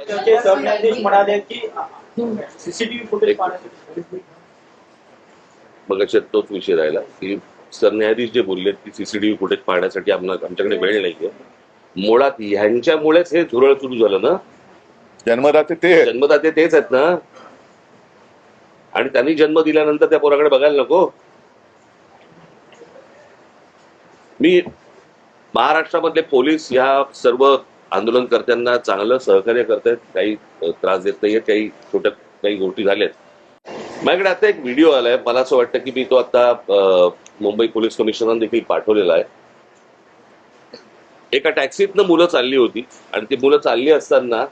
त्याचे सरन्यायाधीश म्हणाले की सीसीटीव्ही फुटेज पाहण्यासाठी. मग तोच विषय राहिला की सरन्यायाधीश जे बोलले की सीसीटीव्ही फुटेज पाहण्यासाठी आमच्याकडे वेळ नाहीये. मुळात ह्यांच्यामुळेच हे झुरळ सुरू झालं ना. जन्मदाते तेच आहेत ना. आणि त्यांनी जन्म दिल्यानंतर त्या पोराकडे बघायला नको. मी महाराष्ट्रामधले पोलीस ह्या सर्व आंदोलनकर्त्यांना चांगलं सहकार्य करतायत. काही त्रास देत नाहीये. काही गोष्टी झाल्यात. माझ्याकडे आता एक व्हिडिओ आलाय. मला असं वाटतं की मी तो आता मुंबई पोलीस कमिशनरने देखील पाठवलेला आहे. एका टॅक्सीतनं मुलं चालली होती आणि ती मुलं चालली असताना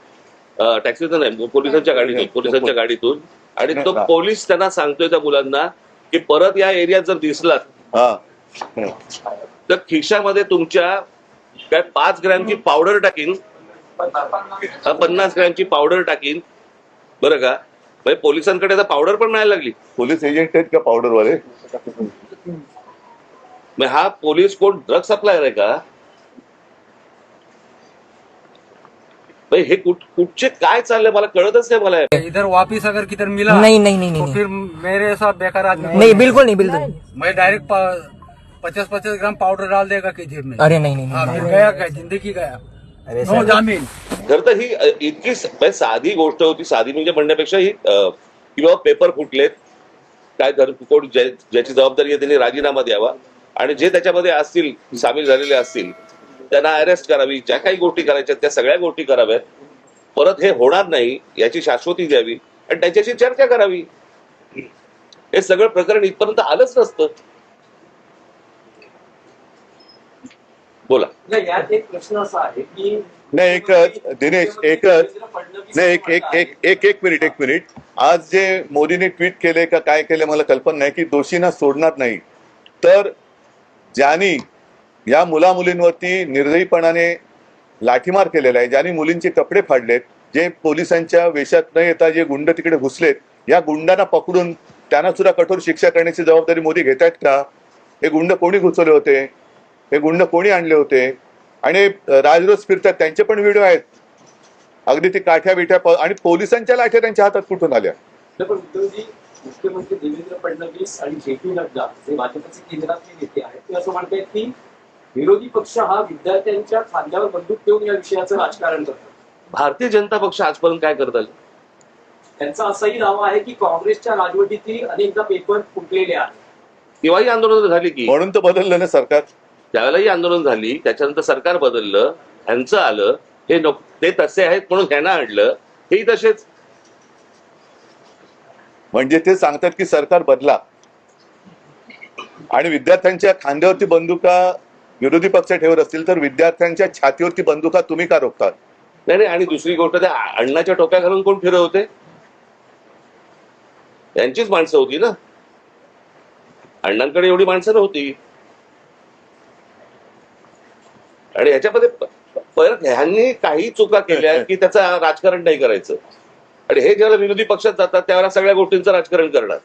टॅक्सीतनं नाही, पोलिसांच्या गाडीतून आणि तो पोलीस त्यांना सांगतोय त्या मुलांना की परत या एरियात जर दिसलात तर खिशामध्ये तुमच्या काय 5 ग्रॅमची पावडर टाकीन, 50 ग्रॅमची पावडर टाकीन, बरं का. म्हणजे पोलिसांकडे आता पावडर पण मिळायला लागली. पोलीस एजंट आहेत का पावडरवाले? हा पोलीस कोण ड्रग सप्लायर आहे का? हे कुठचे काय चाललंय मला कळतच नाही. मला इधर वापिस अगर किधर मिला नहीं तो फिर मेरे साथ बेकार आदमी नहीं, बिल्कुल नहीं। मैं डायरेक्ट 50-50 ग्राम पाउडर डाल देगा किधर में। अरे नहीं। हाँ, फिर गया क्या, जिंदगी गया। अरे नो जामीन। खरं तर ही इतकी साधी गोष्ट होती. साधी म्हणजे म्हणण्यापेक्षा ही की बाबा पेपर फुटलेत, काय कोण ज्याची जबाबदारी आहे त्यांनी राजीनामा द्यावा आणि जे त्याच्यामध्ये असतील सामील झालेले असतील त्यांना अरेस्ट करावी. ज्या काही गोष्टी करायच्या त्या सगळ्या गोष्टी कराव्यात. परत हे होणार नाही याची शाश्वती द्यावी आणि त्यांच्याशी चर्चा करावी. हे सगळं प्रकरण इथपर्यंत आलंच नसतं. बोला. यात एक प्रश्न असा आहे की नाही, एकच दिनेश, एक मिनिट. आज जे मोदीने ट्विट केले का काय केले मला कल्पना नाही की दोषींना सोडणार नाही. तर ज्यांनी या मुला मुलींवरती निर्दयीपणाने लाठीमार केलेला आहे, ज्यांनी मुलींचे कपडे फाडलेत, जे पोलिसांच्या वेशात न येता जे गुंड तिकडे घुसलेत, या गुंडांना पकडून त्यांना सुद्धा कठोर शिक्षा करण्याची जबाबदारी मोदी घेत आहेत का? हे गुंड कोणी घुसवले होते? हे गुंड कोणी आणले होते? आणि राजरोज फिरतात त्यांचे पण व्हिडिओ आहेत. अगदी ती काठ्या बिठ्या आणि पोलिसांच्या लाठ्या त्यांच्या हातात कुठून आल्या? मुख्यमंत्री देवेंद्र फडणवीस आणि जे पी नड्डा जे भाजपचे केंद्रातले नेते आहेत ते असं म्हणतात की विरोधी पक्ष हा विद्यार्थ्यांच्या खांद्यावर बंदूक ठेवून या विषयाचं राजकारण करतात. भारतीय जनता पक्ष आजपर्यंत काय करत आले? त्यांचं असंही दावा आहे की काँग्रेसच्या राजवटीतील अनेकदा पेपर फुटलेले आहेत. तेव्हाही आंदोलन झाली की. म्हणून तर बदललं ना सरकार. त्यावेळेलाही आंदोलन झाली. त्याच्यानंतर सरकार बदललं, ह्यांचं आलं. हे ते तसे आहेत म्हणून ह्यांना आणलं. हेही तसेच. म्हणजे ते सांगतात की सरकार बदला आणि विद्यार्थ्यांच्या खांद्यावरती बंदुका विरोधी पक्ष ठेवत असतील तर विद्यार्थ्यांच्या छातीवरती बंदुका तुम्ही का रोखतात? नाही. आणि दुसरी गोष्ट त्या अण्णाच्या टोप्या घालून कोण फिरत होते? त्यांचीच माणसं होती ना. अण्णांकडे एवढी माणसं नव्हती. आणि ह्याच्यामध्ये परत ह्यांनी काही चुका केल्या की त्याचं राजकारण नाही करायचं. आणि हे ज्यावेळेला विरोधी पक्षात जातात त्यावेळेला सगळ्या गोष्टींचं राजकारण करणार.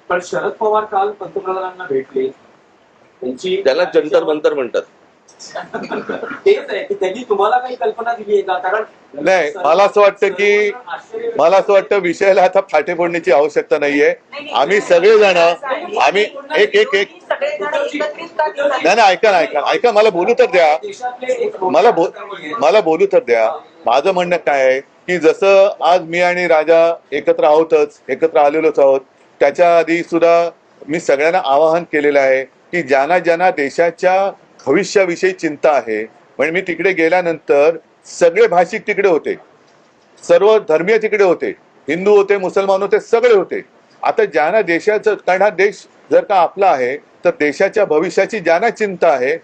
पण शरद पवार काल पंतप्रधानांना भेटले. त्याला जंतर मंतर म्हणतात. तेच आहे की त्यांनी तुम्हाला काही कल्पना दिली आहे का? कारण नाही, मला असं वाटतं विषयाला आता फाटे फोडण्याची आवश्यकता नाहीये. आम्ही सगळेजण एक नाही, ऐका मला बोलू तर द्या. मला बोलू तर द्या. माझं म्हणणं काय आहे की जसं आज मी आणि राजा एकत्र आलेलोच आहोत, त्याच्या आधी सुद्धा मी सगळ्यांना आवाहन केलेलं आहे की ज्यांना देशाच्या भविष्याविषयी चिंता आहे. म्हणजे मी तिकडे गेल्यानंतर सगळे भाषिक तिकडे होते, सर्व धर्मीय तिकडे होते, हिंदू होते, मुसलमान होते, सगळे होते. आता ज्यांना देशाचं, कारण हा देश जर का आपला आहे तर देशाच्या भविष्याची ज्यांना चिंता आहे